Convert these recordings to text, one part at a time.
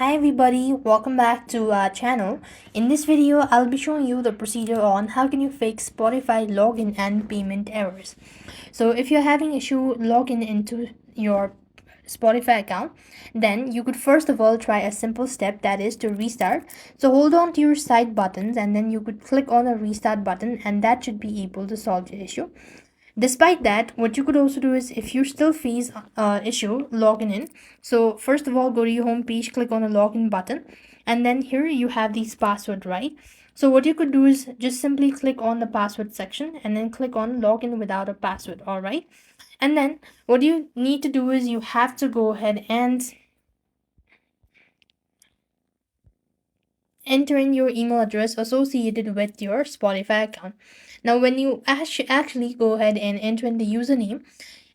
Hi everybody, welcome back to our channel. In this video, I'll be showing you the procedure on how can you fix Spotify login and payment errors. So if you're having issue logging into your Spotify account, then you could first of all try a simple step, that is to restart. So hold on to your side buttons and then you could click on the restart button, and that should be able to solve your issue. Despite that, what you could also do is, if you still face issue logging in, so first of all go to your home page, click on the login button, and then here you have these password, right? So what you could do is just simply click on the password section and then click on login without a password. All right, and then what you need to do is you have to go ahead and enter in your email address associated with your Spotify account. Now, when you actually go ahead and enter in the username,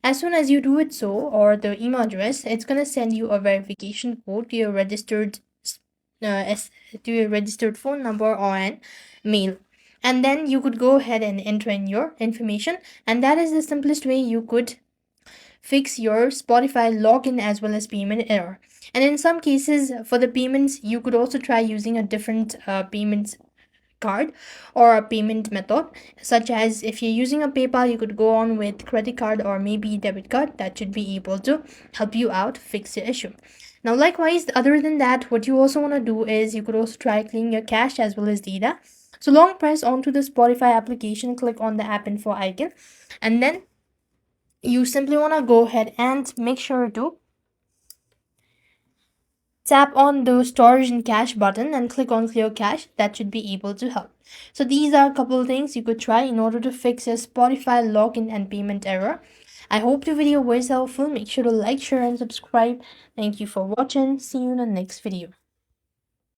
as soon as you do it so, or the email address, it's gonna send you a verification code to your registered phone number or an mail. And then you could go ahead and enter in your information, and that is the simplest way you could fix your Spotify login as well as payment error. And in some cases, for the payments, you could also try using a different payment card or a payment method, such as if you're using a PayPal, you could go on with credit card or maybe debit card. That should be able to help you out fix your issue. Now, likewise, other than that, what you also want to do is you could also try cleaning your cache as well as data. So long press onto the Spotify application, click on the app info icon, and then you simply want to go ahead and make sure to tap on the storage and cache button and click on clear cache. That should be able to help. So these are a couple of things you could try in order to fix your Spotify login and payment error. I hope the video was helpful. Make sure to like, share and subscribe. Thank you for watching. See you in the next video.